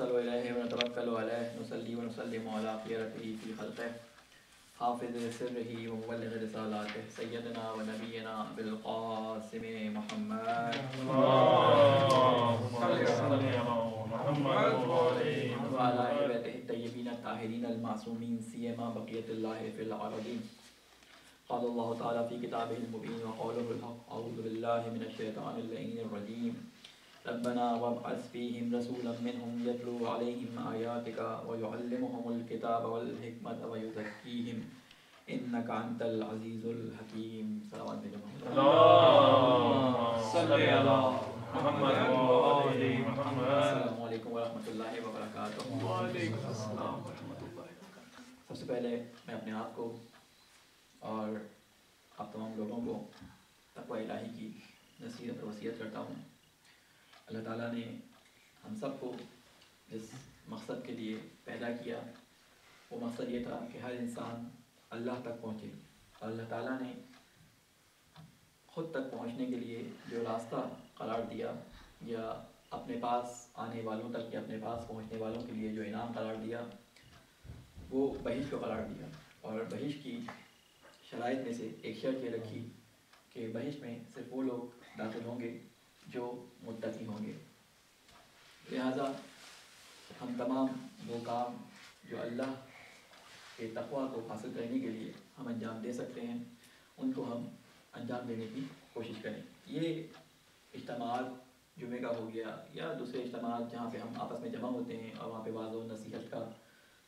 نتوسل إليه ونتوكل عليه نصلي ونسلم على خيرته في خلقه حافظ سره ومبلغ رسالاته سيدنا ونبينا بالقاسم محمد وعلى آل بيته الطيبين الطاهرين المعصومين سيما بقية الله في الأرضين. قال الله تعالى في كتابه المبين وقوله الحق أعوذ بالله من الشيطان اللعين الرجيم ربنا وابعث فيهم رسولا منهم يتلو عليهم آياتك ويعلمهم الكتاب والحكمة ويزكيهم إنك أنت العزيز الحكيم. صلوات محمد اللهم صل على محمد وآل محمد. السلام علیکم ورحمۃ اللہ وبرکاتہ. وعلیکم السلام ورحمۃ اللہ وبرکاتہ. سب سے پہلے میں اپنے آپ کو اور آپ تمام لوگوں کو تقوی الہی کی نصیحت اور وصیت کرتا ہوں. اللہ تعالیٰ نے ہم سب کو جس مقصد کے لیے پیدا کیا وہ مقصد یہ تھا کہ ہر انسان اللہ تک پہنچے. اور اللہ تعالیٰ نے خود تک پہنچنے کے لیے جو راستہ قرار دیا یا اپنے پاس آنے والوں تک یا اپنے پاس پہنچنے والوں کے لیے جو انعام قرار دیا وہ بہشت کو قرار دیا. اور بہشت کی شرائط میں سے ایک شرط یہ رکھی کہ بہشت میں صرف وہ لوگ داخل ہوں گے جو متقی ہوں گے. لہذا ہم تمام وہ کام جو اللہ کے تقوی کو حاصل کرنے کے لیے ہم انجام دے سکتے ہیں ان کو ہم انجام دینے کی کوشش کریں. یہ اجتماعات جمعہ کا ہو گیا یا دوسرے اجتماعات جہاں پہ ہم آپس میں جمع ہوتے ہیں اور وہاں پہ واعظ و نصیحت کا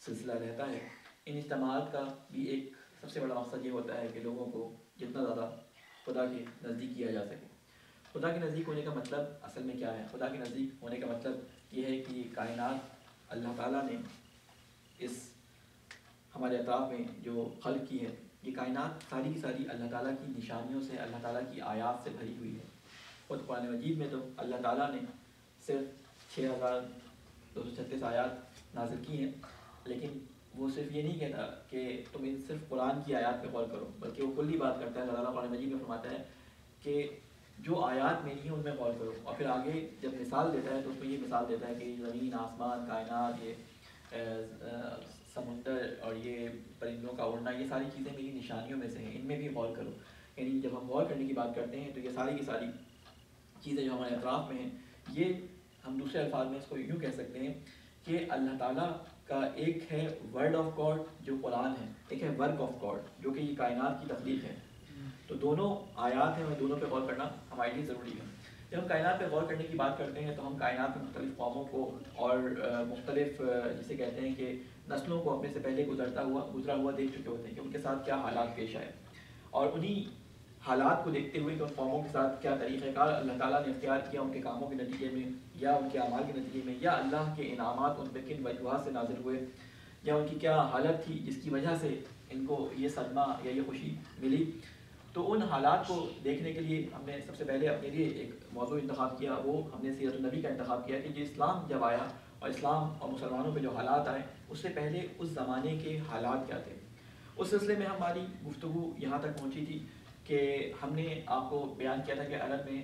سلسلہ رہتا ہے، ان اجتماعات کا بھی ایک سب سے بڑا مقصد یہ ہوتا ہے کہ لوگوں کو جتنا زیادہ خدا کے نزدیک کیا جا سکے. خدا کے نزدیک ہونے کا مطلب اصل میں کیا ہے؟ خدا کے نزدیک ہونے کا مطلب یہ ہے کہ یہ کائنات اللہ تعالیٰ نے اس ہمارے اطراف میں جو خلق کی ہے، یہ کائنات ساری کی ساری اللہ تعالیٰ کی نشانیوں سے، اللہ تعالیٰ کی آیات سے بھری ہوئی ہے. خود قرآن مجید میں تو اللہ تعالیٰ نے صرف 6236 آیات نازل کی ہیں، لیکن وہ صرف یہ نہیں کہتا کہ تم ان صرف قرآن کی آیات پہ غور کرو، بلکہ وہ کلی بات کرتا ہے. اللہ تعالیٰ قرآن مجید میں فرماتا ہے کہ جو آیات میری ہیں ان میں غور کرو. اور پھر آگے جب مثال دیتا ہے تو اس میں یہ مثال دیتا ہے کہ زمین، آسمان، کائنات، یہ سمندر اور یہ پرندوں کا اڑنا، یہ ساری چیزیں میری نشانیوں میں سے ہیں، ان میں بھی غور کرو. یعنی جب ہم غور کرنے کی بات کرتے ہیں تو یہ ساری کی ساری چیزیں جو ہمارے اطراف میں ہیں، یہ ہم دوسرے الفاظ میں اس کو یوں کہہ سکتے ہیں کہ اللہ تعالیٰ کا ایک ہے ورڈ آف گاڈ جو قرآن ہے، ایک ہے ورک آف گاڈ جو کہ یہ کائنات کی تخلیق ہے. تو دونوں آیات ہیں اور دونوں پہ غور کرنا ہمارے لیے ضروری ہے. جب ہم کائنات پہ غور کرنے کی بات کرتے ہیں تو ہم کائنات میں مختلف قوموں کو اور مختلف جسے کہتے ہیں کہ نسلوں کو اپنے سے پہلے گزرا ہوا دیکھ چکے ہوتے ہیں کہ ان کے ساتھ کیا حالات پیش آئے، اور انہی حالات کو دیکھتے ہوئے کہ ان قوموں کے ساتھ کیا طریقہ کار اللہ تعالیٰ نے اختیار کیا ان کے کاموں کے نتیجے میں یا ان کے اعمال کے نتیجے میں، یا اللہ کے انعامات ان پہ کن وجوہات سے نازل ہوئے، یا ان کی کیا حالت تھی جس کی وجہ سے ان کو یہ صدمہ یا یہ خوشی ملی. تو ان حالات کو دیکھنے کے لیے ہم نے سب سے پہلے اپنے لیے ایک موضوع انتخاب کیا، وہ ہم نے سیرت النبی کا انتخاب کیا کہ جو اسلام جب آیا اور اسلام اور مسلمانوں پہ جو حالات آئے اس سے پہلے اس زمانے کے حالات کیا تھے. اس سلسلے میں ہماری گفتگو یہاں تک پہنچی تھی کہ ہم نے آپ کو بیان کیا تھا کہ عرب میں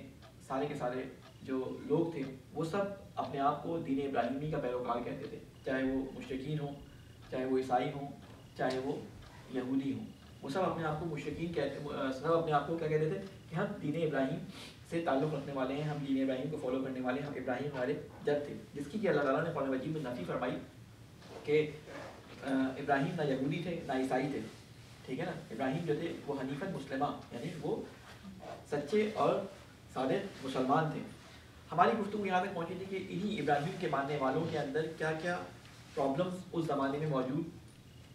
سارے کے سارے جو لوگ تھے وہ سب اپنے آپ کو دین ابراہیمی کا پیروکار کہتے تھے، چاہے وہ مشرکین ہوں، چاہے وہ عیسائی ہوں، چاہے وہ یہودی ہوں. وہ سب اپنے آپ کو مشرکین سب اپنے آپ کو کیا کہتے تھے کہ ہم دین ابراہیم سے تعلق رکھنے والے ہیں، ہم دین ابراہیم کو فالو کرنے والے ہیں، ہم ابراہیم ہمارے جد تھے. جس کی کہ اللہ تعالیٰ نے قرآن مجید میں نفی فرمائی کہ ابراہیم نہ یہودی تھے نہ عیسائی تھے. ٹھیک ہے نا؟ ابراہیم جو تھے وہ حنیفاً مسلمہ، یعنی وہ سچے اور صادق مسلمان تھے. ہماری گفتگو یہاں تک پہنچی تھی کہ انہی ابراہیم کے ماننے والوں کے اندر کیا کیا پرابلمس اس زمانے میں موجود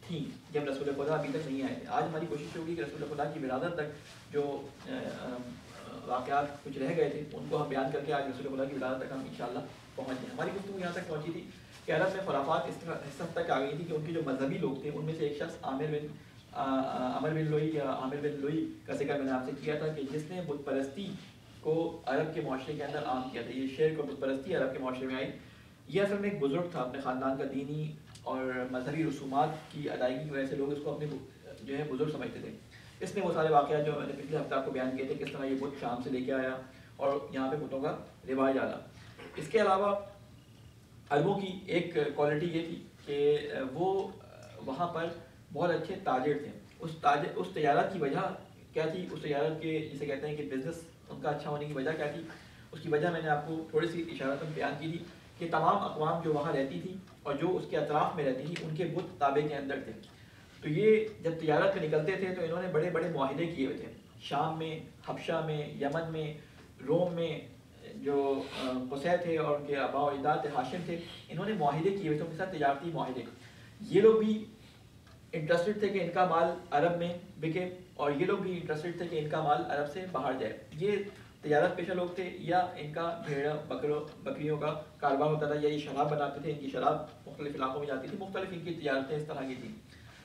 تھیں جب رسول خدا ابھی تک نہیں آئے تھے. آج ہماری کوشش ہوگی کہ رسول خدا کی ولادت تک جو واقعات کچھ رہ گئے تھے ان کو ہم بیان کر کے آج رسول خدا کی ولادت تک ہم انشاءاللہ پہنچ جائیں. ہماری گفتگو یہاں تک پہنچی تھی کہ عرب میں خرافات اس حد تک آ گئی تھی کہ ان کے جو مذہبی لوگ تھے ان میں سے ایک شخص عامر بن لوئی یا عامر بن لوئی کا ذکر میں نے آپ سے کیا تھا کہ جس نے بت پرستی کو عرب کے معاشرے کے اندر عام کیا تھا. یہ شرک اور بت پرستی عرب کے معاشرے میں آئی. یہ اصل میں ایک بزرگ تھا، اپنے خاندان کا دینی اور مذہبی رسومات کی ادائیگی کی وجہ سے لوگ اس کو اپنے جو ہے بزرگ سمجھتے تھے. اس نے وہ سارے واقعات جو میں نے پچھلے ہفتے آپ کو بیان کیے تھے کس طرح یہ بت شام سے لے کے آیا اور یہاں پہ بتوں کا رواج ڈالا. اس کے علاوہ عربوں کی ایک کوالٹی یہ تھی کہ وہ وہاں پر بہت اچھے تاجر تھے. اس تجارت کی وجہ کیا تھی؟ اس تجارت کے جسے کہتے ہیں کہ بزنس ان کا اچھا ہونے کی وجہ کیا تھی؟ اس کی وجہ میں نے آپ کو تھوڑی سی اشارتاً بیان کی تھی کہ تمام اقوام جو وہاں رہتی تھی اور جو اس کے اطراف میں رہتی تھی ان کے بت تابع کے اندر تھے. تو یہ جب تجارت میں نکلتے تھے تو انہوں نے بڑے بڑے معاہدے کیے ہوئے تھے. شام میں، حبشہ میں، یمن میں، روم میں جو قصے تھے اور ان کے آباء و اجداد تھے، ہاشم تھے، انہوں نے معاہدے کیے ہوئے تھے ان کے ساتھ، تجارتی معاہدے. یہ لوگ بھی انٹرسٹڈ تھے کہ ان کا مال عرب میں بکے اور یہ لوگ بھی انٹرسٹڈ تھے کہ ان کا مال عرب سے باہر جائے. یہ تجارت پیشہ لوگ تھے یا ان کا بھیڑ بکریوں کا کاروبار ہوتا تھا یا یہ شراب بناتے تھے. ان کی شراب مختلف علاقوں میں جاتی تھی، مختلف ان کی تجارتیں اس طرح کی تھیں.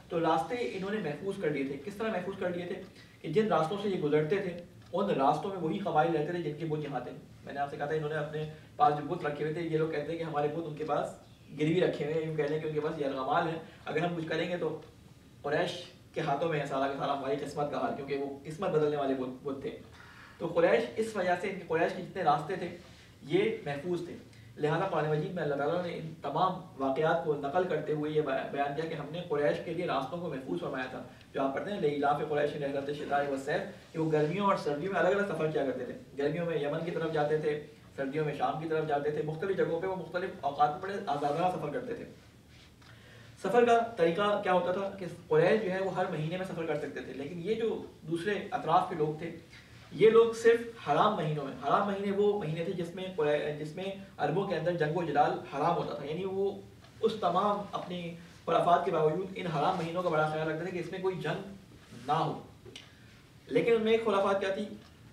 تو راستے انہوں نے محفوظ کر لیے تھے. کس طرح محفوظ کر لیے تھے کہ جن راستوں سے یہ گزرتے تھے ان راستوں میں وہی قبائل رہتے تھے جن کے بت یہاں تھے. میں نے آپ سے کہا تھا انہوں نے اپنے پاس جو بت رکھے ہوئے تھے، یہ لوگ کہتے ہیں کہ ہمارے بت ان کے پاس گروی رکھے ہوئے ہیں، یوں کہہ لیں کہ ان کے پاس یہ ارغمال ہے، اگر ہم کچھ کریں گے تو قریش کے ہاتھوں میں ہے سارا کا سارا ہماری قسمت کا حال، کیونکہ وہ قسمت بدلنے والے بت تھے. تو قریش اس وجہ سے، ان کے قریش کے جتنے راستے تھے یہ محفوظ تھے. لہٰذا قرآن مجید میں اللہ تعالیٰ نے ان تمام واقعات کو نقل کرتے ہوئے یہ بیان کیا کہ ہم نے قریش کے لیے راستوں کو محفوظ فرمایا تھا. جو آپ پڑھتے ہیں لإِيلَافِ قُرَيْشٍ رِحْلَةَ الشِّتَاءِ وَالصَّيْفِ، کہ وہ گرمیوں اور سردیوں میں الگ الگ سفر کیا کرتے تھے. گرمیوں میں یمن کی طرف جاتے تھے، سردیوں میں شام کی طرف جاتے تھے. مختلف جگہوں پہ وہ مختلف اوقات میں بڑے آزادانہ سفر کرتے تھے. سفر کا طریقہ کیا ہوتا تھا کہ قریش جو ہے وہ ہر مہینے میں سفر کر سکتے تھے، لیکن یہ جو دوسرے اطراف کے لوگ تھے یہ لوگ صرف حرام مہینوں میں، حرام مہینے وہ مہینے تھے جس میں عربوں کے اندر جنگ و جدال حرام ہوتا تھا. یعنی وہ اس تمام اپنی خرافات کے باوجود ان حرام مہینوں کا بڑا خیال رکھتے تھے کہ اس میں کوئی جنگ نہ ہو. لیکن ان میں ایک خرافات کیا تھی؟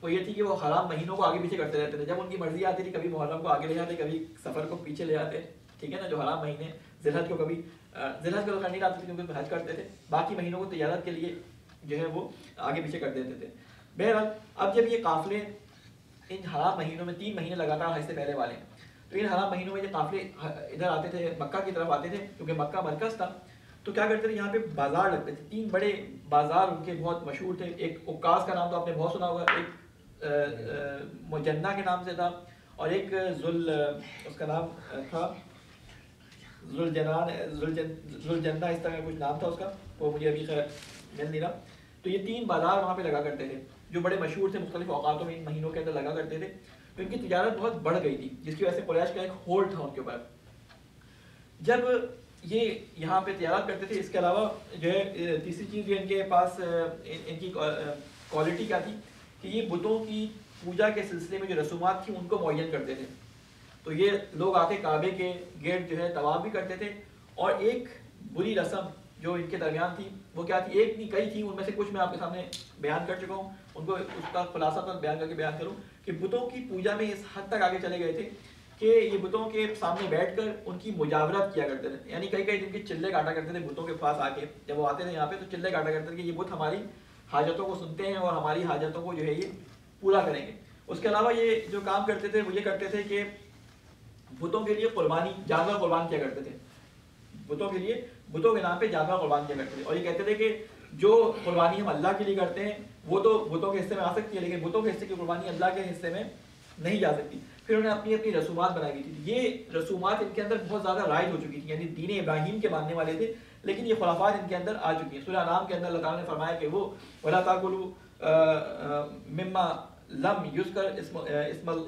وہ یہ تھی کہ وہ حرام مہینوں کو آگے پیچھے کرتے رہتے تھے. جب ان کی مرضی آتی تھی کبھی محرم کو آگے لے جاتے، کبھی سفر کو پیچھے لے جاتے. ٹھیک ہے نا، جو حرام مہینے ذی الحج کو کبھی ذی الحج کو نہیں لاتے تھے کیونکہ حج کرتے تھے، باقی مہینوں کو تجارت کے لیے جو ہے وہ آگے پیچھے کر دیتے تھے. بہرحال اب جب یہ قافلے ان حرام مہینوں میں 3 مہینے لگاتار حج سے پہلے والے ہیں، تو ان حرام مہینوں میں یہ قافلے ادھر آتے تھے، مکہ کی طرف آتے تھے کیونکہ مکہ مرکز تھا. تو کیا کرتے تھے، یہاں پہ بازار لگتے تھے. 3 بڑے بازار ان کے بہت مشہور تھے. ایک عکاظ کا نام تو آپ نے بہت سنا ہوگا، ایک مجنہ کے نام سے تھا، اور ایک اس کا نام تھا ذوالجنہ، اس طرح کچھ نام تھا اس کا، وہ مجھے ابھی خیر مل نہیں رہا. تو یہ 3 بازار وہاں پہ لگا کرتے تھے جو بڑے مشہور تھے، مختلف اوقاتوں میں ان مہینوں کے اندر لگا کرتے تھے. تو ان کی تجارت بہت بڑھ گئی تھی جس کی وجہ سے قریش کا ایک ہولڈ تھا ان کے اوپر. جب یہ یہاں پہ تجارت کرتے تھے، اس کے علاوہ جو ہے تیسری چیز جو ان کے پاس ان کی کوالٹی کیا تھی کہ یہ بتوں کی پوجا کے سلسلے میں جو رسومات تھیں ان کو معین کرتے تھے. تو یہ لوگ آ کے کعبے کے گیٹ جو ہے طواف بھی کرتے تھے. اور ایک بری رسم جو ان کے درمیان تھی وہ کیا تھی، ایک نہیں کئی تھی، ان میں سے کچھ میں آپ کے سامنے بیان کر چکا ہوں. ان کو اس کا خلاصہ تو بیان کر کے بیان کروں کہ بتوں کی پوجا میں اس حد تک آگے چلے گئے تھے کہ یہ بتوں کے سامنے بیٹھ کر ان کی مجاورت کیا کرتے تھے. یعنی کئی دن کے چلے کاٹا کرتے تھے بتوں کے پاس آ کے. جب وہ آتے تھے یہاں پہ تو چلے کاٹا کرتے تھے کہ یہ بت ہماری حاجتوں کو سنتے ہیں اور ہماری حاجتوں کو جو ہے یہ پورا کریں گے. اس کے علاوہ یہ جو کام کرتے تھے وہ یہ کرتے تھے کہ بتوں کے لیے قربانی، جانور قربان کیا کرتے تھے. بتوں کے لیے، بتوں کے نام پہ جانور قربان کیا کرتے تھے. اور یہ کہتے تھے کہ جو قربانی ہم اللہ کے لیے کرتے ہیں وہ تو بتوں کے حصے میں آ سکتی ہے، لیکن بتوں کے حصے کی قربانی اللہ کے حصے میں نہیں جا سکتی. پھر انہوں نے اپنی رسومات بنائی ہوئی تھی. یہ رسومات ان کے اندر بہت زیادہ رائج ہو چکی تھی، یعنی دین ابراہیم کے ماننے والے تھے، لیکن یہ خرافات ان کے اندر آ چکی ہیں. سورہ انعام کے اندر اللہ تعالیٰ نے فرمایا کہ وہ وَلَا تَأْكُلُوا مِمَّا لَمْ يُذْكَرْ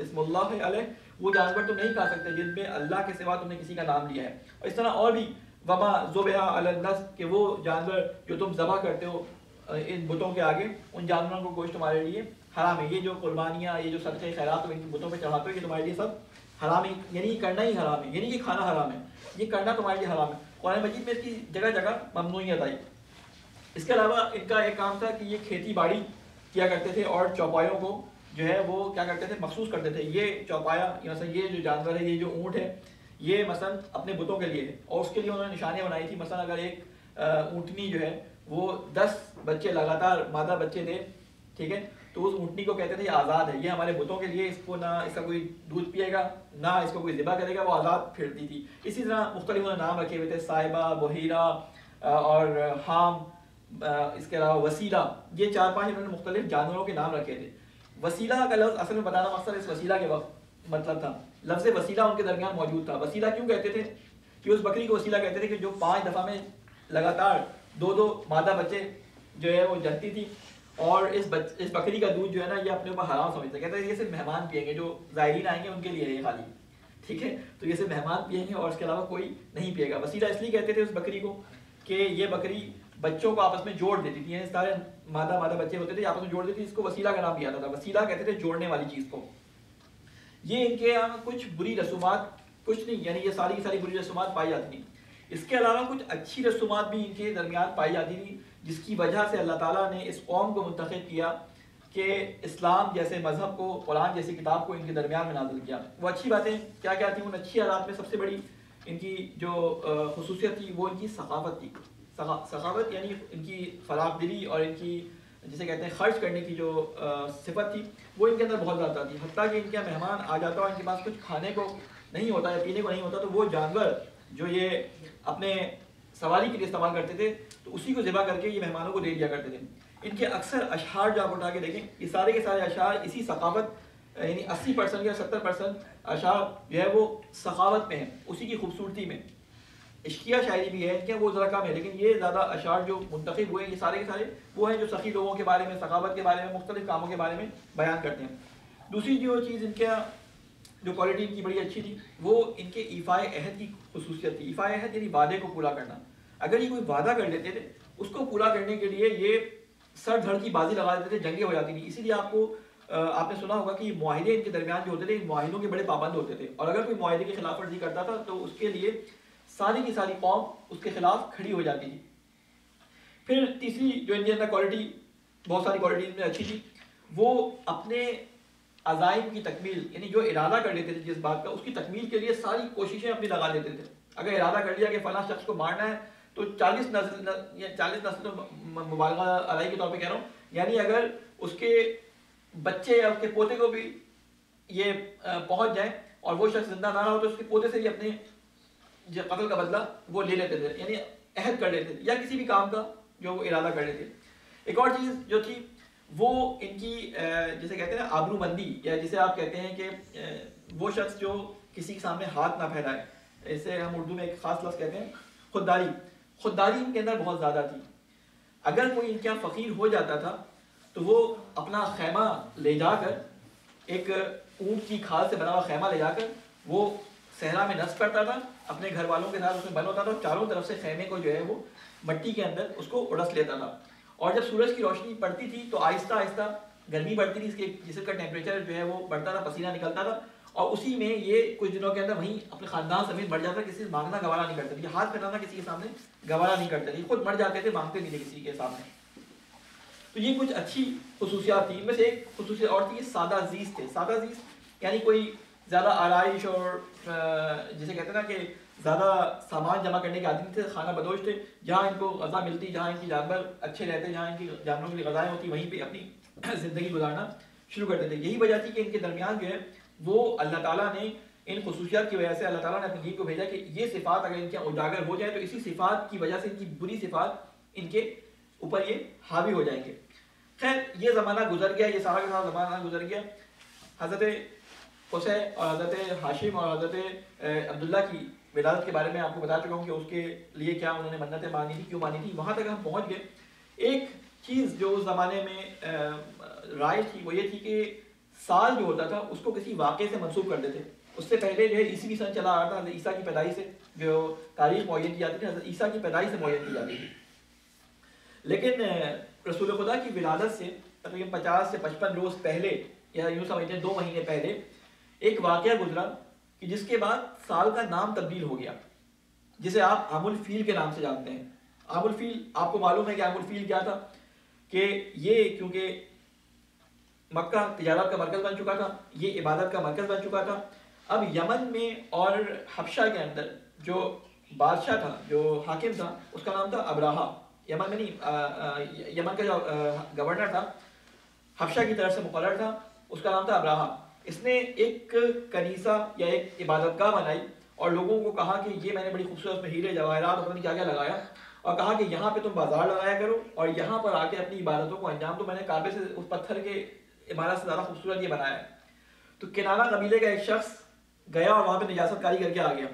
اسم اللہ علیہ، وہ جانور تم نہیں کھا سکتے جن میں اللہ کے سوا تم نے کسی کا نام لیا ہے. اور اس طرح اور بھی وما ذبح علی النصب، کہ وہ جانور جو تم ذبح کرتے ہو ان بتوں کے آگے، ان جانوروں کو گوشت تمہارے لیے حرام ہے. یہ جو قربانیاں، یہ جو صدقے خیرات تم ان بتوں پہ چڑھاتے ہو، یہ تمہارے لیے سب حرام ہے. یعنی یہ کرنا ہی حرام ہے، یعنی کہ کھانا حرام ہے، یہ کرنا تمہارے لیے حرام ہے. قرآن مجید میں اس کی جگہ جگہ ممنوعیت آئی. اس کے علاوہ ان کا ایک کام تھا کہ یہ کھیتی باڑی کیا کرتے تھے اور چوپایوں کو جو ہے وہ کیا کرتے تھے، مخصوص کرتے تھے. یہ چوپایا مثلا یہ جو جانور ہے، یہ جو اونٹ ہے، یہ مثلا اپنے بتوں کے لیے ہے اور اس کے لیے انہوں نے نشانیاں بنائی تھی. مثلا اگر ایک اونٹنی جو ہے وہ 10 بچے لگاتار مادہ بچے دے، ٹھیک ہے، تو اس اونٹنی کو کہتے تھے یہ آزاد ہے، یہ ہمارے بتوں کے لیے، اس کو نہ اس کا کوئی دودھ پیے گا نہ اس کو کوئی ذبح کرے گا، وہ آزاد پھرتی تھی. اسی طرح مختلف انہوں نے نام رکھے ہوئے تھے، صاحبہ، بحیرہ اور حام، اس کے علاوہ وسیلہ. یہ 4-5 انہوں نے مختلف جانوروں کے نام رکھے تھے. وسیلہ کا لفظ اصل میں بتانا مقصد اس وسیلہ کے وقت مطلب تھا، لفظ وسیلہ ان کے درمیان موجود تھا. وسیلہ کیوں کہتے تھے؟ کہ اس بکری کو وسیلہ کہتے تھے کہ جو 5 دفعہ میں لگاتار 2 مادہ بچے جو ہے وہ جنتی تھی, اور اس بکری کا دودھ جو ہے نا یہ اپنے اوپر حرام سمجھتے. کہتے ہیں یہ صرف مہمان پیئیں گے, جو زائرین آئیں گے ان کے لیے ہے یہ خالی, ٹھیک ہے, تو یہ صرف مہمان پیئیں گے اور اس کے علاوہ کوئی نہیں پیے گا. وسیلہ اس لیے کہتے تھے اس بکری کو کہ یہ بکری بچوں کو آپس میں جوڑ دیتی تھی, یعنی سارے مادہ بچے ہوتے تھے آپس میں جوڑ دیتی تھی, اس کو وسیلہ کا نام دیا جاتا تھا. وسیلہ کہتے تھے جوڑنے والی چیز کو. یہ ان کے یہاں کچھ بری رسومات, کچھ نہیں, یعنی یہ ساری کی ساری بری رسومات پائی جاتی تھیں. اس کے علاوہ کچھ اچھی رسومات بھی ان کے درمیان پائی جاتی تھی, جس کی وجہ سے اللہ تعالیٰ نے اس قوم کو منتخب کیا کہ اسلام جیسے مذہب کو, قرآن جیسی کتاب کو ان کے درمیان میں نازل کیا. وہ اچھی باتیں کیا کیا تھیں؟ ان اچھی حالات میں سب سے بڑی ان کی جو خصوصیت تھی وہ ان کی ثقافت تھی. ثقافت یعنی ان کی فراخ دلی اور ان کی جسے کہتے ہیں خرچ کرنے کی جو صفت تھی وہ ان کے اندر بہت زیادہ تھی. حتیٰ کہ ان کے مہمان آ جاتا اور ان کے پاس کچھ کھانے کو نہیں ہوتا یا پینے کو نہیں ہوتا تو وہ جانور جو یہ اپنے سواری کے لیے استعمال کرتے تھے تو اسی کو ذبح کر کے یہ مہمانوں کو دے دیا کرتے تھے. ان کے اکثر اشعار جو آپ اٹھا کے دیکھیں یہ سارے کے سارے اشعار اسی ثقافت یعنی 80% یا 70% اشعار جو ہے وہ ثقافت میں ہیں, اسی کی خوبصورتی میں. عشقیہ شاعری بھی ہے ان کے, وہ ذرا کم ہے, لیکن یہ زیادہ اشعار جو منتخب ہوئے یہ سارے کے سارے وہ ہیں جو سخی لوگوں کے بارے میں, ثقافت کے بارے میں, مختلف کاموں کے بارے میں بیان کرتے ہیں. دوسری جو چیز ان کے جو کوالٹی ان کی بڑی اچھی تھی وہ ان کے ایفائے عہد کی خصوصیت تھی. ایفائے عہد یعنی وعدے کو پورا کرنا. اگر یہ کوئی وعدہ کر لیتے تھے اس کو پورا کرنے کے لیے یہ سر دھڑ کی بازی لگا دیتے تھے, جنگیں ہو جاتی تھیں. اسی لیے آپ نے سنا ہوگا کہ معاہدے ان کے درمیان جو ہوتے تھے معاہدوں کے بڑے پابند ہوتے تھے, اور اگر کوئی معاہدے کی خلاف ورزی کرتا تھا تو اس کے لیے ساری کی ساری قوم اس کے خلاف کھڑی ہو جاتی تھی. پھر تیسری جو ان کے اندر کوالٹی, بہت ساری کوالٹی ان میں اچھی تھی, وہ اپنے عزائم کی تکمیل یعنی جو ارادہ کر لیتے تھے جس بات کا اس کی تکمیل کے لیے ساری کوششیں اپنی لگا لیتے تھے. اگر ارادہ کر لیا کہ فلاں شخص کو مارنا ہے تو 40 نسل مبالغہ علیہ کے طور پہ کہہ رہا ہوں, یعنی اگر اس کے بچے یا اس کے پوتے کو بھی یہ پہنچ جائیں اور وہ شخص زندہ نہ ہو تو اس کے پوتے سے بھی اپنے جو قتل کا بدلہ وہ لے لیتے تھے, یعنی عہد کر لیتے تھے یا کسی بھی کام کا جو وہ ارادہ کر لیتے. ایک اور چیز جو تھی وہ ان کی جسے کہتے ہیں نا آبرو مندی, یا جسے آپ کہتے ہیں کہ وہ شخص جو کسی کے سامنے ہاتھ نہ پھیلائے, اسے ہم اردو میں ایک خاص لفظ کہتے ہیں خودداری. خودداری ان کے اندر بہت زیادہ تھی. اگر کوئی ان کے یہاں فقیر ہو جاتا تھا تو وہ اپنا خیمہ لے جا کر, ایک اونٹ کی کھال سے بنا ہوا خیمہ لے جا کر وہ صحرا میں نصب کرتا تھا, اپنے گھر والوں کے ساتھ اس میں بند ہوتا تھا, چاروں طرف سے خیمے کو جو ہے وہ مٹی کے اندر اس کو اڑس لیتا تھا. اور جب سورج کی روشنی پڑتی تھی تو آہستہ آہستہ گرمی بڑھتی تھی, اس کے جسم کا ٹیمپریچر جو ہے وہ بڑھتا تھا, پسینہ نکلتا تھا, اور اسی میں یہ کچھ دنوں کے اندر وہیں اپنے خاندان سمیت مر جاتا, کسی سے مانگنا گوارا نہیں کرتے تھے, ہاتھ پھیلانا کسی کے سامنے گوارا نہیں کرتے تھے, خود مر جاتے تھے, مانگتے نہیں تھے کسی کے سامنے. تو یہ کچھ اچھی خصوصیات تھیں. ان میں سے ایک خصوصیت اور تھی, سادہ زیست تھے. سادہ زیست یعنی کوئی زیادہ آرائش اور جسے کہتے ہیں نا کہ زیادہ سامان جمع کرنے کے عادی نہیں تھے, خانہ بدوش تھے. جہاں ان کو غذا ملتی, جہاں ان کی جانور اچھے رہتے, جہاں ان کی جانوروں کے لیے غذائیں ہوتی, وہیں پہ اپنی زندگی گزارنا شروع کرتے تھے. یہی وجہ تھی کہ ان کے درمیان جو ہے وہ اللہ تعالیٰ نے ان خصوصیات کی وجہ سے اللہ تعالیٰ نے اپنے دین کو بھیجا کہ یہ صفات اگر ان کے اجاگر ہو جائے تو اسی صفات کی وجہ سے ان کی بری صفات ان کے اوپر یہ حاوی ہو جائیں گے. خیر یہ زمانہ گزر گیا, یہ سارا کا سارا زمانہ گزر گیا. حضرت حسین اور حضرت ہاشم اور حضرت عبداللہ کی ولادت کے بارے میں آپ کو بتا چکا ہوں کہ اس کے لیے کیا انہوں نے منتیں مانی تھی, کیوں مانی تھی. وہاں تک ہم پہنچ گئے. ایک چیز جو اس زمانے میں رائج تھی وہ یہ تھی کہ سال جو ہوتا تھا اس کو کسی واقعے سے منسوب کر دیتے. اس سے پہلے جو ہے عیسوی سن چلا آ رہا تھا, حضرت عیسیٰ کی پیدائش سے جو تاریخ معین کی جاتی تھی, حضرت عیسیٰ کی پیدائش سے معین کی جاتی تھی. لیکن رسول خدا کی ولادت سے تقریباً 50 سے 55 روز پہلے, یا یوں سمجھتے ہیں 2 مہینے پہلے, ایک واقعہ گزرا کہ جس کے بعد سال کا نام تبدیل ہو گیا, جسے آپ عام الفیل کے نام سے جانتے ہیں. عام الفیل آپ کو معلوم ہے کہ عام الفیل کیا تھا, کہ یہ کیونکہ مکہ تجارت کا مرکز بن چکا تھا, یہ عبادت کا مرکز بن چکا تھا. اب یمن میں اور حبشہ کے اندر جو بادشاہ تھا, جو حاکم تھا, اس کا نام تھا ابراہا. یمن میں نہیں, یمن کا جو گورنر تھا حبشہ کی طرف سے مقرر تھا, اس کا نام تھا ابراہا. اس نے ایک کنیسہ یا ایک عبادت گاہ بنائی اور لوگوں کو کہا کہ یہ میں نے بڑی خوبصورت میں ہیرے جواہرات اور کیا کیا لگایا, اور کہا کہ یہاں پہ تم بازار لگایا کرو اور یہاں پر آ کے اپنی عبادتوں کو انجام دو. میں نے کعبے سے اس پتھر کے عمارت سے زیادہ خوبصورت یہ بنایا ہے. تو کنانہ قبیلے کا ایک شخص گیا اور وہاں پہ نجاست کاری کر کے آ گیا.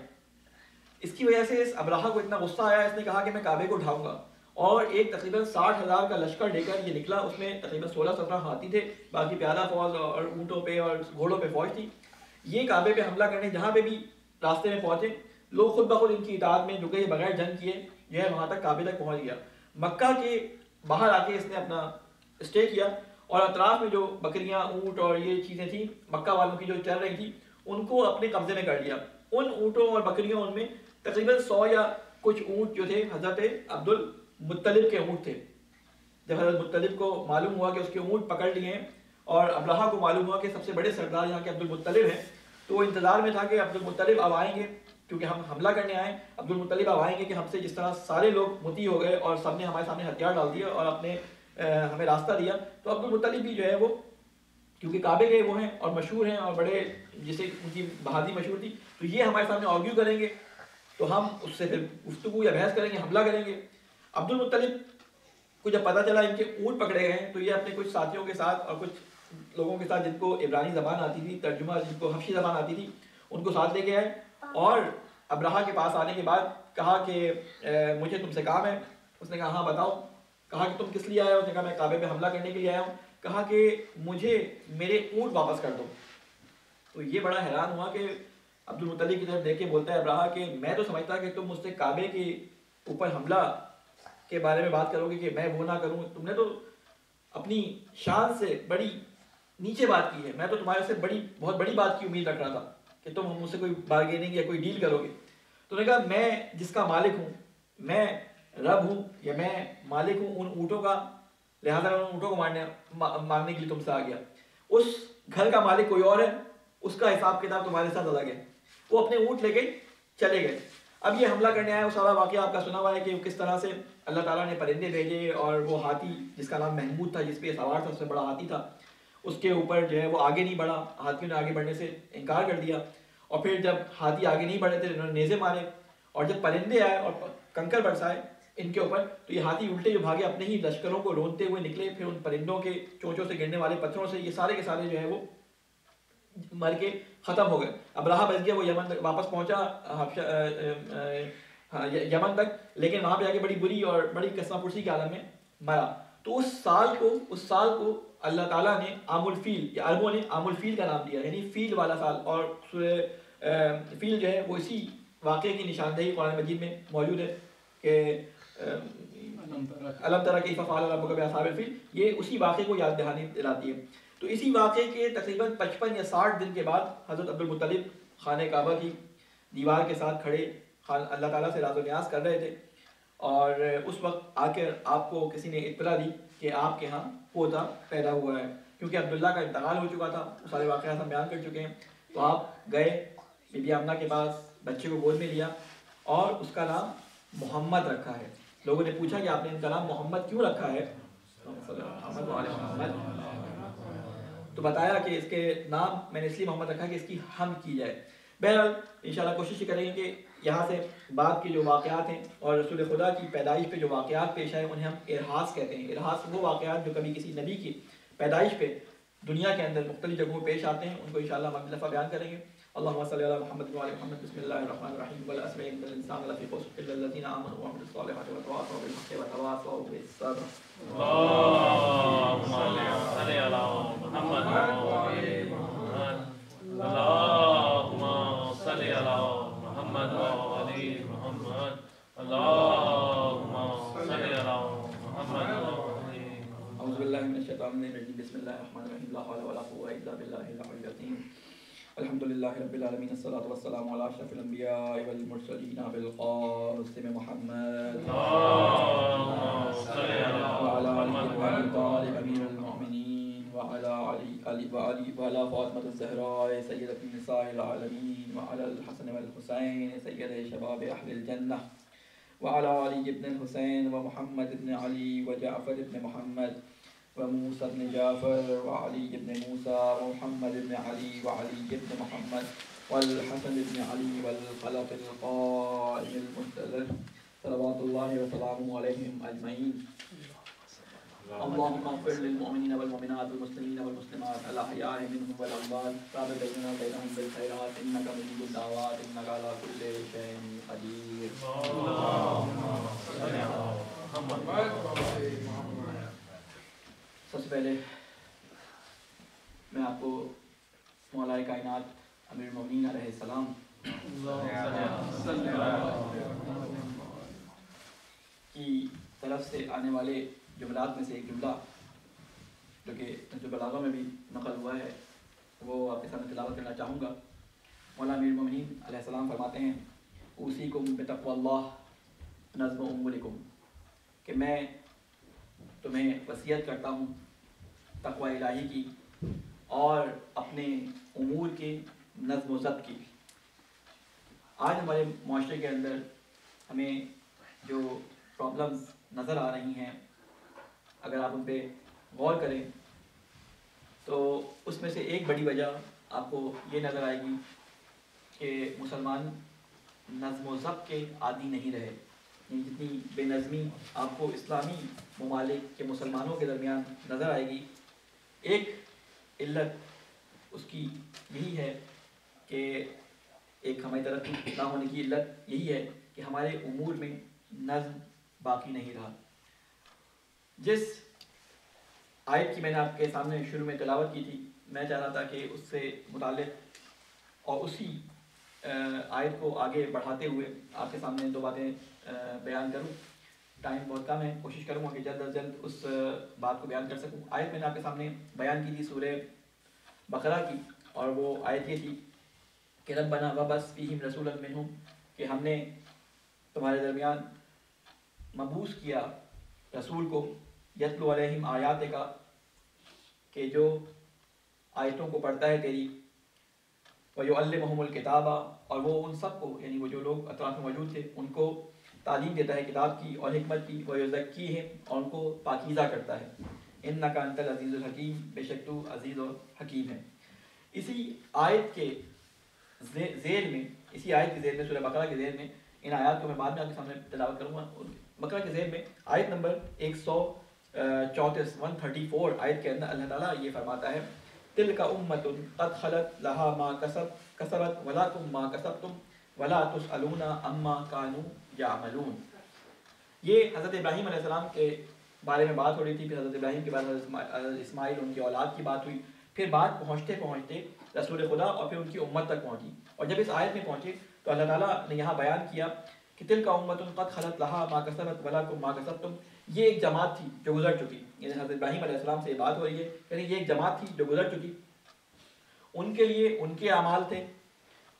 اس کی وجہ سے اس ابراہہ کو اتنا غصہ آیا, اس نے کہا کہ میں کعبے کو اٹھاؤں گا, اور ایک تقریباً 60,000 کا لشکر لے کر یہ نکلا. اس میں تقریباً 16-17 ہاتھی تھے, باقی پیادہ فوج اور اونٹوں پہ اور گھوڑوں پہ فوج تھی. یہ کعبے پہ حملہ کرنے جہاں پہ بھی راستے میں پہنچے, لوگ خود بخود ان کی اطاعت میں جھکے بغیر جنگ کیے جو ہے وہاں تک کعبے تک پہنچ گیا. مکہ کے باہر آ کے اس نے اپنا اسٹے کیا, اور اطراف میں جو بکریاں اونٹ اور یہ چیزیں تھیں مکہ والوں کی جو چل رہی تھی ان کو اپنے قبضے میں کر لیا. ان اونٹوں اور بکریوں ان میں تقریباً 100 یا کچھ اونٹ جو تھے حضرت عبد المطلب کے اونٹ تھے. جب حضرت مطلب کو معلوم ہوا کہ اس کے اونٹ پکڑ لیے ہیں اور ابرہہ کو معلوم ہوا کہ سب سے بڑے سردار یہاں کے عبد المطلب ہیں, تو وہ انتظار میں تھا کہ عبد المطلب اب آئیں گے کیونکہ ہم حملہ کرنے آئے. عبد المطلب اب آئیں گے کہ ہم سے جس طرح سارے لوگ مطیع ہو گئے اور سب نے ہمارے سامنے ہتھیار ڈال دیا اور اپنے ہمیں راستہ دیا, تو عبد المطلب بھی جو ہے وہ کیونکہ کعبے کے وہ ہیں اور مشہور ہیں اور بڑے جسے ان کی بہادری مشہور تھی, تو یہ ہمارے سامنے آرگیو کریں گے تو ہم اس سے پھر گفتگو یا بحث کریں گے, حملہ کریں گے. عبد المطلب کو جب پتہ چلا ان کے اونٹ پکڑے گئے ہیں تو یہ اپنے کچھ ساتھیوں کے ساتھ اور کچھ لوگوں کے ساتھ جن کو عبرانی زبان آتی تھی, ترجمہ جن کو حبشی زبان آتی تھی, ان کو ساتھ لے کے آئے. اور ابرہہ کے پاس آنے کے بعد کہا کہ مجھے تم سے کام ہے. اس نے کہا ہاں بتاؤ. کہا کہ تم کس لیے آئے ہو؟ اس نے کہا میں کعبے پہ حملہ کرنے کے لیے آیا ہوں. کہا کہ مجھے میرے اونٹ واپس کر دو. تو یہ بڑا حیران ہوا کہ عبد المطلب کی طرف دیکھ کے بولتا ہے ابرہہ کہ میں تو سمجھتا کہ تم مجھ سے کعبے کے اوپر حملہ کے بارے میں بات کرو گے کہ میں وہ نہ کروں. تم نے تو اپنی شان سے بڑی نیچے بات کی ہے. میں تو تمہارے سے بہت بڑی بات کی امید رکھ رہا تھا کہ تم مجھ سے کوئی بارگیننگ یا کوئی ڈیل کرو گے. تو نے کہا میں جس کا مالک ہوں, میں رب ہوں یا میں مالک ہوں ان اونٹوں کا, لہٰذا ان اونٹوں کو مانگنے کے لیے تم سے آ گیا. اس گھر کا مالک کوئی اور ہے, اس کا حساب کتاب تمہارے ساتھ الگ ہے. وہ اپنے اونٹ لے کے چلے گئے. اب یہ حملہ کرنے آیا, وہ سارا واقعہ آپ کا سنا ہوا ہے کہ کس طرح سے اللہ تعالیٰ نے پرندے بھیجے اور وہ ہاتھی جس کا نام محمود تھا, جس پہ سوار تھا, سب سے بڑا ہاتھی تھا, اس کے اوپر جو ہے وہ آگے نہیں بڑھا. ہاتھیوں نے آگے بڑھنے سے انکار کر دیا, اور پھر جب ہاتھی آگے نہیں بڑھے تھے انہوں نے نیزے مارے, اور جب پرندے آئے اور کنکر برسائے ان کے اوپر تو یہ ہاتھی الٹے جو بھاگے اپنے ہی لشکروں کو رونتے ہوئے نکلے. پھر ان پرندوں کے چونچوں سے گرنے والے پتھروں سے یہ سارے کے سارے جو ہے وہ مر کے ختم ہو گئے. ابرہہ بچ گیا, وہ یمن واپس پہنچا یمن تک, لیکن وہاں پہ جا کے بڑی بری اور بڑی قسمہ پرسی کے عالم میں مرا. تو اس سال کو اللہ تعالیٰ نے عام الفیل, یا عربوں نے عام الفیل کا نام دیا, یعنی فیل والا سال. اور سورہ فیل جو ہے وہ اسی واقعے کی نشاندہی قرآن مجید میں موجود ہے کہ الم تر کیف فعل ربک باصحاب الفیل, یہ اسی واقعے کو یاد دلاتی ہے. تو اسی واقعے کے تقریباً 55 یا 60 دن کے بعد حضرت عبد المطلب خانہ کعبہ کی دیوار کے ساتھ کھڑے اللہ تعالیٰ سے راز و نیاز کر رہے تھے, اور اس وقت آ کر آپ کو کسی نے اطلاع دی کہ آپ کے ہاں پوتا پیدا ہوا ہے, کیونکہ عبداللہ کا انتقال ہو چکا تھا. سارے واقعات ہم بیان کر چکے ہیں. تو آپ گئے بی بی آمنہ کے پاس, بچے کو گود میں لیا اور اس کا نام محمد رکھا ہے. لوگوں نے پوچھا کہ آپ نے ان کا نام محمد کیوں رکھا ہے, تو بتایا کہ اس کے نام میں نے اس لیے محمد رکھا کہ اس کی حمد کی جائے. بہرحال انشاءاللہ کوشش کریں گے کہ یہاں سے بعد کے جو واقعات ہیں اور رسول خدا کی پیدائش پہ جو واقعات پیش آئے انہیں ہم ارہاس کہتے ہیں. ارہاس وہ واقعات جو کبھی کسی نبی کی پیدائش پہ دنیا کے اندر مختلف جگہوں پیش آتے ہیں, ان کو انشاءاللہ ہم اگلی دفعہ بیان کریں گے. اللهم صل على محمد وعلى محمد. بسم الله الرحمن الرحيم. والعصر ان الانسان لفي خسر الا الذين امنوا وعملوا الصالحات وتواصوا بالحق وتواصوا بالصبر. اللهم صل على محمد وعلى محمد. اللهم صل على محمد وعلى محمد. اللهم صل على محمد وعلى. اعوذ بالله من الشیطان الرجیم. بسم الله الرحمن الرحیم. لا حول ولا قوة الا بالله العلی العظیم. الحمد للہ رب العالمین. الصلاة والسلام علی اشرف الانبیاء والمرسلین بالقاسم محمد وعلى آل طالب امیر المؤمنین وعلى فاطمة الزہراء سیدۃ النساء العالمین وعلى الحسن والحسین سید شباب اہل الجنہ وعلى علی ابن الحسین ومحمد ابن علی وجعفر ابن محمد وموسى بن جعفر وعلي بن موسى ومحمد بن علي وعلي بن محمد والحسن بن علي والخلف القائم المنتظر صلوات الله وسلامه عليهم أجمعين. اللهم اغفر للمؤمنين والمؤمنات والمسلمين والمسلمات الأحياء منهم والأموات رب بيننا وبينهم بالخيرات إنك مجيب الدعوات إنك على كل شيء قدير. سب سے پہلے میں آپ کو مولا کائنات امیر المومنین علیہ السلام کی طرف سے آنے والے جملات میں سے ایک جملہ جو کہ نہج البلاغہ میں بھی نقل ہوا ہے وہ آپ کے سامنے تلاوت کرنا چاہوں گا. مولا امیر المومنین علیہ السلام فرماتے ہیں اوصیکم بتقوی اللہ نظم امورکم، کہ میں تمہیں وصیت کرتا ہوں تقوی الہی کی اور اپنے امور کے نظم و ضبط کی. آج ہمارے معاشرے کے اندر ہمیں جو پرابلمز نظر آ رہی ہیں اگر آپ ان پہ غور کریں تو اس میں سے ایک بڑی وجہ آپ کو یہ نظر آئے گی کہ مسلمان نظم و ضبط کے عادی نہیں رہے. جتنی بے نظمی آپ کو اسلامی ممالک کے مسلمانوں کے درمیان نظر آئے گی، ایک علت اس کی یہی ہے کہ ایک ہماری ترقی نہ ہونے کی علت یہی ہے کہ ہمارے امور میں نظم باقی نہیں رہا. جس آیت کی میں نے آپ کے سامنے شروع میں تلاوت کی تھی، میں چاہ رہا تھا کہ اس سے متعلق اور اسی آیت کو آگے بڑھاتے ہوئے آپ کے سامنے دو باتیں بیان کروں. ٹائم بہت کم ہے، کوشش کروں گا کہ جلد از جلد اس بات کو بیان کر سکوں. آیت میں نے آپ کے سامنے بیان کی تھی سورہ بقرہ کی، اور وہ آیت یہ تھی کہ ربنا وبعث فیہم رسولا منہم، کہ ہم نے تمہارے درمیان مبعوث کیا رسول کو یتلو علیہم آیات کا، کہ جو آیتوں کو پڑھتا ہے تیری، وَيُعَلِّمُهُمُ الْكِتَابَ، اور وہ ان سب کو یعنی وہ جو لوگ اطراف میں موجود تھے ان کو تعلیم دیتا ہے کتاب کی اور حکمت کی، وَيُزَكِّيهِمْ، اور ان کو پاکیزہ کرتا ہے. إِنَّكَ أَنْتَ الْعَزِيزُ الْحَكِيمُ، بے شک تو عزیز اور حکیم ہے. اسی آیت کے ذیل میں سورہ بقرہ کے ذیل میں ان آیات کو میں بعد میں آپ کے سامنے تلاوت کروں گا. بقرہ کے ذیل میں آیت نمبر 134 آیت کے اندر اللہ تعالیٰ یہ فرماتا ہے تلک امۃ قد خلت لہا ما کسبت ولکم ما کسبتم ولا تسألون عما کانوا یعملون. یہ حضرت ابراہیم علیہ السلام کے بارے میں بات ہو رہی تھی، پھر حضرت ابراہیم کے بعد حضرت اسماعیل ان کی اولاد کی بات ہوئی، پھر بات پہنچتے پہنچتے رسول خدا اور پھر ان کی امت تک پہنچی. اور جب اس آیت میں پہنچے تو اللہ تعالیٰ نے یہاں بیان کیا کہ تلک امۃ قد خلت لہا ما کسبت ولکم ما کسبتم، یہ ایک جماعت تھی جو گزر چکی. یعنی حضرت ابراہیم علیہ السلام سے یہ بات ہو رہی ہے، یعنی یہ ایک جماعت تھی جو گزر چکی، ان کے لیے ان کے اعمال تھے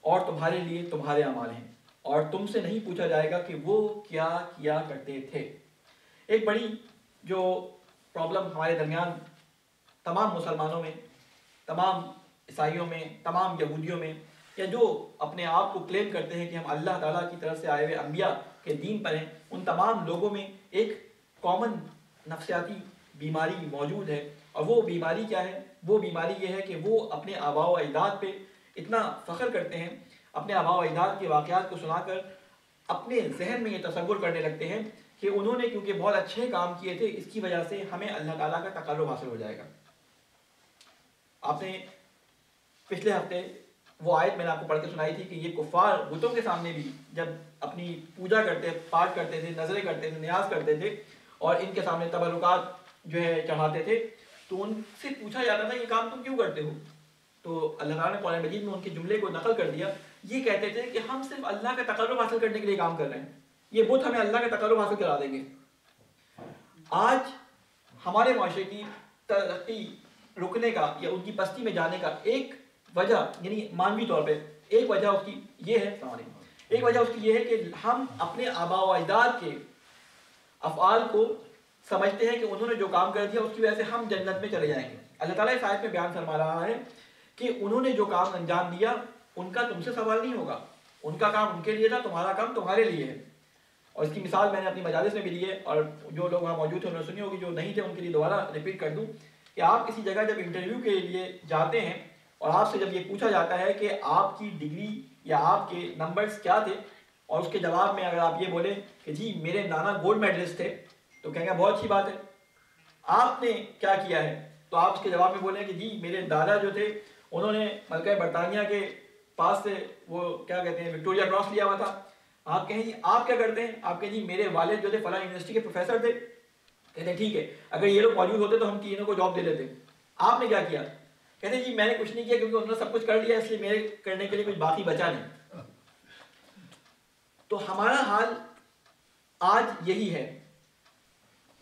اور تمہارے لیے تمہارے اعمال ہیں، اور تم سے نہیں پوچھا جائے گا کہ وہ کیا کیا کرتے تھے. ایک بڑی جو پرابلم ہمارے درمیان تمام مسلمانوں میں، تمام عیسائیوں میں، تمام یہودیوں میں، یا جو اپنے آپ کو کلیم کرتے ہیں کہ ہم اللہ تعالیٰ کی طرف سے آئے ہوئے انبیاء کے دین پر ہیں، ان تمام لوگوں میں ایک کامن نفسیاتی بیماری موجود ہے. اور وہ بیماری کیا ہے؟ وہ بیماری یہ ہے کہ وہ اپنے آباء و اجداد پہ اتنا فخر کرتے ہیں، اپنے آباء و اجداد کے واقعات کو سنا کر اپنے ذہن میں یہ تصور کرنے لگتے ہیں کہ انہوں نے کیونکہ بہت اچھے کام کیے تھے اس کی وجہ سے ہمیں اللہ تعالیٰ کا تقرب حاصل ہو جائے گا. آپ نے پچھلے ہفتے وہ آیت میں نے آپ کو پڑھ کے سنائی تھی کہ یہ کفار بتوں کے سامنے بھی جب اپنی پوجا کرتے، پاٹ کرتے تھے، نظریں کرتے تھے، نیاز کرتے تھے اور ان کے سامنے تبرکات جو ہے چڑھاتے تھے، تو ان سے پوچھا جاتا تھا یہ کام تم کیوں کرتے ہو؟ تو اللہ تعالیٰ نے قرآن مجید میں ان کے جملے کو نقل کر دیا. یہ کہتے تھے کہ ہم صرف اللہ کا تقرب حاصل کرنے کے لیے کام کر رہے ہیں، یہ بت ہمیں اللہ کا تقرب حاصل کرا دیں گے. آج ہمارے معاشرے کی ترقی رکنے کا یا ان کی پستی میں جانے کا ایک وجہ، یعنی مانوی طور پہ ایک وجہ اس کی یہ ہے، ایک وجہ اس کی یہ ہے کہ ہم اپنے آباء و اجداد کے افعال کو سمجھتے ہیں کہ انہوں نے جو کام کر دیا اس کی وجہ سے ہم جنت میں چلے جائیں گے. اللہ تعالیٰ اس آیت میں بیان فرما رہا ہے کہ انہوں نے جو کام انجام دیا ان کا تم سے سوال نہیں ہوگا، ان کا کام ان کے لیے تھا، تمہارا کام تمہارے لیے ہے. اور اس کی مثال میں نے اپنی مجالس میں بھی دی ہے، اور جو لوگ وہاں موجود تھے انہوں نے سنی ہوگی، جو نہیں تھے ان کے لیے دوبارہ ریپیٹ کر دوں کہ آپ کسی جگہ جب انٹرویو کے لیے جاتے ہیں اور آپ سے جب یہ پوچھا جاتا ہے کہ آپ کی ڈگری یا آپ کے نمبرز کیا تھے، اور اس کے جواب میں اگر آپ یہ بولیں کہ جی میرے نانا گولڈ میڈلسٹ تھے، تو کہیں گے بہت اچھی بات ہے. آپ نے کیا کیا ہے؟ تو آپ اس کے جواب میں بولیں کہ جی میرے دادا جو تھے انہوں نے ملکہ برطانیہ کے پاس سے وہ کیا کہتے ہیں وکٹوریا کراس لیا ہوا تھا. آپ کہیں جی آپ کیا کرتے ہیں؟ آپ کہیں جی میرے والد جو تھے فلاں یونیورسٹی کے پروفیسر تھے. کہتے ہیں ٹھیک ہے اگر یہ لوگ موجود ہوتے تو ہم تینوں کو جاب دے دیتے. آپ نے کیا کیا؟ کہتے ہیں جی میں نے کچھ نہیں کیا کیونکہ انہوں نے سب کچھ کر لیا اس لیے میرے کرنے کے لیے کچھ باقی بچا نہیں. تو ہمارا حال آج یہی ہے.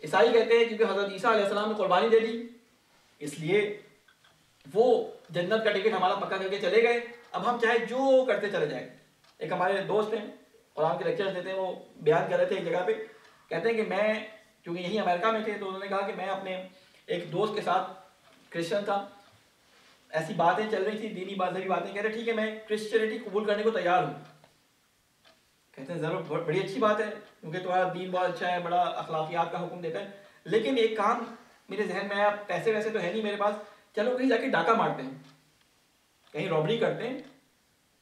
عیسائی کہتے ہیں کیونکہ حضرت عیسیٰ علیہ السلام نے قربانی دے دی اس لیے وہ جنت کا ٹکٹ ہمارا پکا کر کے چلے گئے. اب ہم چاہے جو کرتے چلے جائیں. ایک ہمارے دوست ہیں قرآن کے لیکچر دیتے ہیں, وہ بیان کر رہے تھے ایک جگہ پہ, کہتے ہیں کہ میں چونکہ یہیں امریکہ میں تھے تو انہوں نے کہا کہ میں اپنے ایک دوست کے ساتھ کرسچن تھا, ایسی باتیں چل رہی تھی دینی مذہبی باتیں, کہہ رہے ٹھیک ہے میں کرسچینٹی قبول کرنے کو تیار ہوں. کہتے ہیں ضرور بڑی اچھی بات ہے کیونکہ تمہارا دین بہت اچھا ہے, بڑا اخلاقیات کا حکم دیتا ہے, لیکن ایک کام میرے ذہن میں آیا, پیسے ویسے تو ہے نہیں میرے پاس, چلو کہیں جا کے ڈاکہ مارتے ہیں, کہیں رابری کرتے ہیں.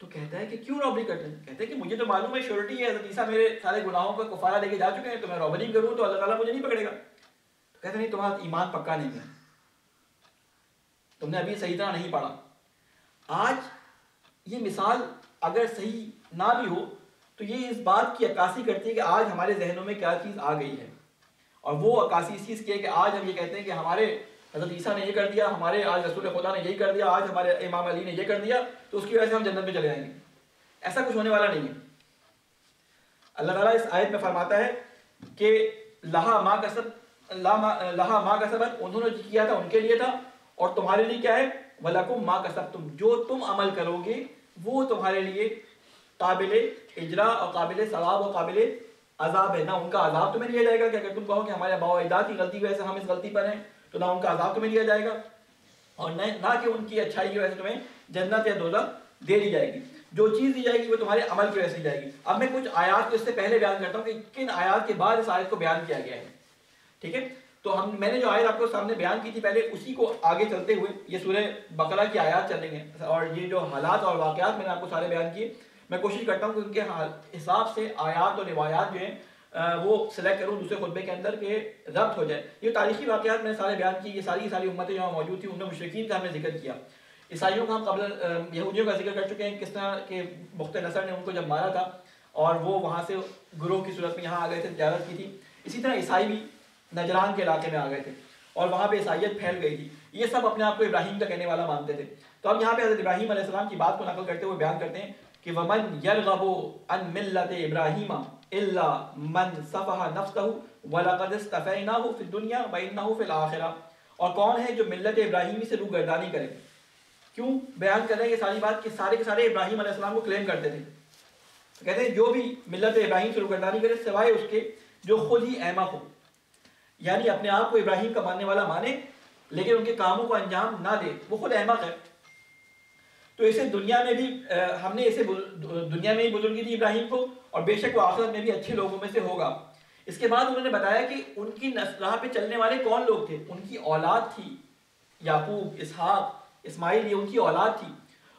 تو کہتا ہے کہ کیوں رابری کرتے ہیں؟ کہتے ہیں کہ مجھے تو معلوم ہے شیورٹی ہے, حضرت عیسیٰ میرے سارے گناہوں کا کفارہ لے کے جا چکے ہیں, تو میں رابری کروں تو اللہ تعالیٰ مجھے نہیں پکڑے گا. تو کہتے ہیں نہیں تمہارا ایمان پکا نہیں ہے, تم نے ابھی صحیح طرح نہیں پڑھا. آج یہ مثال اگر صحیح نہ بھی ہو تو یہ اس بات کی عکاسی کرتی ہے کہ آج ہمارے ذہنوں میں کیا چیز آ گئی ہے, اور وہ عکاسی اس چیز کی ہے کہ آج ہم یہ کہتے ہیں کہ ہمارے حضرت عیسیٰ نے یہ کر دیا, ہمارے آج رسول خدا نے یہی کر دیا, آج ہمارے امام علی نے یہ کر دیا, تو اس کی وجہ سے ہم جنت میں چلے جائیں گے. ایسا کچھ ہونے والا نہیں ہے. اللہ تعالیٰ اس آیت میں فرماتا ہے کہ لہا ما کسبت, انہوں نے جو کیا تھا ان کے لیے تھا, اور تمہارے لیے کیا ہے؟ وَلَكُمْ مَا كَسَبْتُمْ, جو تم عمل کرو گے وہ تمہارے لیے قابل اجرا اور قابل ثواب اور قابل عذاب ہے. نہ ان کا عذاب تمہیں دیا جائے گا کہ اگر تم کہو کہ ہمارے آباء و اجداد کی غلطی کی وجہ سے ہم اس غلطی پر ہیں, تو نہ ان کا عذاب تمہیں دیا جائے گا, اور نہ کہ ان کی اچھائی کی وجہ سے تمہیں جنت یا دوزخ دے دی جائے گی. جو چیز دی جائے گی وہ تمہارے عمل کی وجہ سے دی جائے گی. اب میں کچھ آیات کو اس سے پہلے بیان کرتا ہوں کہ کن آیات کے بعد اس آیت کو بیان کیا گیا ہے. ٹھیک ہے, تو میں نے جو آیت آپ کو سامنے بیان کی تھی پہلے, اسی کو آگے چلتے ہوئے یہ سورہ بقرہ کی آیات چل رہی ہیں, اور یہ جو حالات اور واقعات میں نے آپ کو سارے بیان کیے, میں کوشش کرتا ہوں کہ ان کے حساب سے آیات اور روایات جو ہیں وہ سلیکٹ کروں دوسرے خطبے کے اندر کہ ضبط ہو جائے. یہ تاریخی واقعات میں نے سارے بیان کی, یہ ساری امتیں جو موجود تھیں ان میں مشرکین کا ہم نے ذکر کیا, عیسائیوں کا ہم قبل یہودیوں کا ذکر کر چکے ہیں, کس طرح کہ بخت نصر نے ان کو جب مارا تھا اور وہ وہاں سے گروہ کی صورت میں یہاں آ گئے تھے, تجارت کی تھی. اسی طرح عیسائی بھی نجران کے علاقے میں آ گئے تھے اور وہاں پہ عیسائیت پھیل گئی تھی. یہ سب اپنے آپ کو ابراہیم کا کہنے والا مانتے تھے. تو اب یہاں پہ حضرت ابراہیم علیہ السلام کی بات کو نقل کرتے ہوئے بیان کرتے ہیں کہ وَمَنْ يَرْغَبُ عَنْ مِلَّةِ إِبْرَاهِيمَ إِلَّا مَنْ سَفَهَ نَفْسَهُ وَلَقَدِ اصْطَفَيْنَاهُ فِي الدُّنْيَا وَإِنَّهُ فِي الْآخِرَةِ. اور کون ہے جو ملت ابراہیمی سے روگردانی کرے؟ کیوں بیان کر رہے ہیں یہ ساری بات کہ سارے کے سارے ابراہیم علیہ السلام کو کلیم کرتے تھے. کہتے ہیں جو بھی ملت ابراہیم سے روگردانی کرے سوائے اس کے جو خود ہی احمق ہو, یعنی اپنے آپ کو ابراہیم کا ماننے والا مانے لیکن ان کے کاموں کو انجام نہ دے, وہ خود احمق ہے. تو اسے دنیا میں بھی ہم نے اسے دنیا میں ہی بزرگی دی ابراہیم کو, اور بے شک وہ آخرت میں بھی اچھے لوگوں میں سے ہوگا. اس کے بعد انہوں نے بتایا کہ ان کی راہ پہ چلنے والے کون لوگ تھے. ان کی اولاد تھی یعقوب, اسحاق, اسماعیل, یہ ان کی اولاد تھی.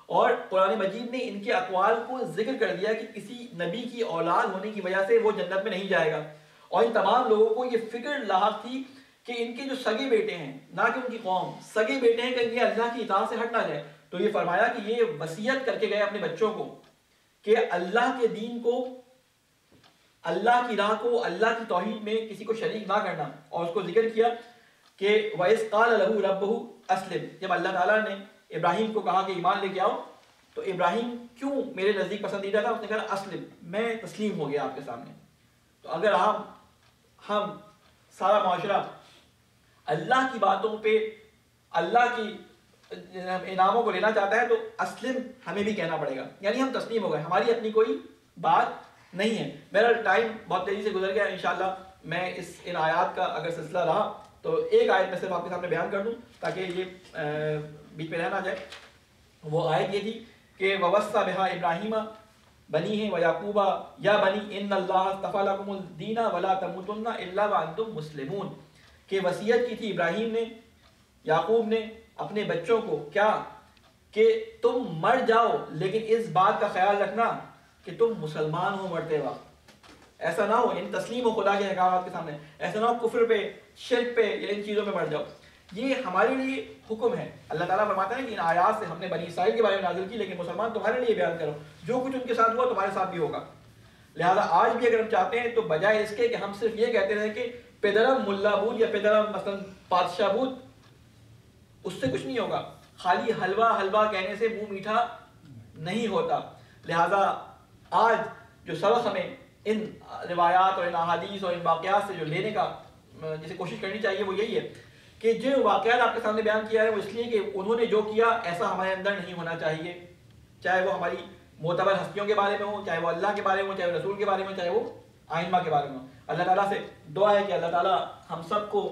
اور قرآن مجید نے ان کے اقوال کو ذکر کر دیا کہ کسی نبی کی اولاد ہونے کی وجہ سے وہ جنت میں نہیں جائے گا. اور ان تمام لوگوں کو یہ فکر لاحق تھی کہ ان کے جو سگے بیٹے ہیں, نہ کہ ان کی قوم, سگے بیٹے ہیں کہ یہ اللہ کی اطاعت سے ہٹ نہ جائے. تو یہ فرمایا کہ یہ وصیت کر کے گئے اپنے بچوں کو کہ اللہ کے دین کو, اللہ کی راہ کو, اللہ کی توحید میں کسی کو شریک نہ کرنا. اور اس کو ذکر کیا کہ وَإِذْ قَالَ لَهُ رَبُّهُ أَسْلِمْ, جب اللہ تعالیٰ نے ابراہیم کو کہا کہ ایمان لے کے آؤ, تو ابراہیم کیوں میرے نزدیک پسندیدہ تھا؟ اس نے کہا اسلم, میں تسلیم ہو گیا آپ کے سامنے. تو اگر ہم سارا معاشرہ اللہ کی باتوں پہ اللہ کی انعاموں کو لینا چاہتا ہے تو اسلم ہمیں بھی کہنا پڑے گا, یعنی ہم تسلیم ہو گئے, ہماری اپنی کوئی بات نہیں ہے. میرا ٹائم بہت تیزی سے گزر گیا, انشاءاللہ میں ان آیات کا اگر سلسلہ رہا تو ایک آیت میں صرف آپ کے سامنے بیان کر دوں تاکہ یہ بیچ میں رہ نہ جائے. وہ آیت یہ تھی کہ وَوَصَّى بِهَا إِبْرَاهِيمَ بَنِيهِ وَيَعْقُوبَ يَا بَنِي إِنَّ اللَّهَ اصْطَفَىٰ لَكُمُ الدِّينَ وَلَا تَمُوتُنَّ إِلَّا وَأَنْتُمْ مُسْلِمُونَ. کہ وصیت کی تھی ابراہیم نے, یعقوب نے اپنے بچوں کو, کیا کہ تم مر جاؤ لیکن اس بات کا خیال رکھنا کہ تم مسلمان ہو مرتے وقت. ایسا نہ ہو، یعنی تسلیم ہو خدا کے احکامات کے سامنے، ایسا نہ ہو کفر پہ، شرک پہ یا ان چیزوں پہ مر جاؤ. یہ ہمارے لیے حکم ہے. اللہ تعالیٰ فرماتا ہے کہ ان آیات سے ہم نے بنی اسرائیل کے بارے میں نازل کی، لیکن مسلمان تمہارے لیے بیان کرو، جو کچھ ان کے ساتھ ہوا تمہارے ساتھ بھی ہوگا. لہٰذا آج بھی اگر ہم چاہتے ہیں تو بجائے اس کے کہ ہم صرف یہ کہتے رہیں کہ پدرم ملا بود یا پدرم مثلا بادشاہ بود، اس سے کچھ نہیں ہوگا. خالی حلوہ کہنے سے منہ میٹھا نہیں ہوتا. لہٰذا آج جو سبق ہمیں ان روایات اور ان احادیث اور ان واقعات سے جو لینے کا جسے کوشش کرنی چاہیے وہ یہی ہے کہ جو واقعات آپ کے سامنے بیان کیا ہے وہ اس لیے کہ انہوں نے جو کیا ایسا ہمارے اندر نہیں ہونا چاہیے، چاہے وہ ہماری معتبر ہستیوں کے بارے میں ہو، چاہے وہ اللہ کے بارے میں ہو، چاہے وہ رسول کے بارے میں ہو، چاہے وہ آئمہ کے بارے میں ہو. اللہ تعالیٰ سے دعا ہے کہ اللہ تعالیٰ ہم سب کو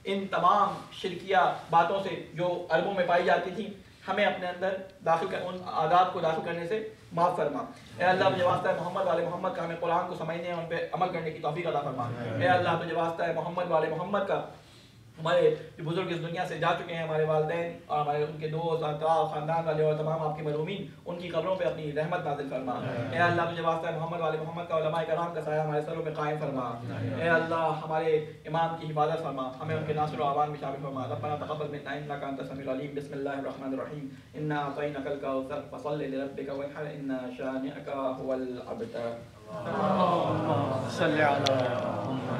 ان تمام شرکیہ باتوں سے جو عربوں میں پائی جاتی تھیں ہمیں اپنے اندر ان عادات کو داخل کرنے سے معاف فرما. اے اللہ تجھے واسطہ ہے محمد والے محمد کا ہمیں قرآن کو سمجھنے اور ان پہ عمل کرنے کی توفیق عطا فرما. اے اللہ تجھے واسطہ ہے محمد والے محمد کا ہمارے جو بزرگ اس دنیا سے جا چکے ہیں، ہمارے والدین اور ہمارے ان کے دوست اطراف خاندان والے اور تمام آپ کے مرحومین، ان کی قبروں پہ اپنی رحمت نازل فرما. اے اللہ تجھے واسطہ ہے محمد والے محمد کا علماء کرام کا سایہ ہمارے سروں پہ قائم فرما. اے اللہ ہمارے امام کی حفاظت فرما، ہمیں ان کے ناصر و اعوان میں شامل فرما. ربنا تقبل منا انک انت السمیع العلیم. بسم اللہ الرحمن الرحیم. انا اعطیناک الکوثر فصل لربک وانحر ان شانئک هو الابتر. اللهم صل على محمد.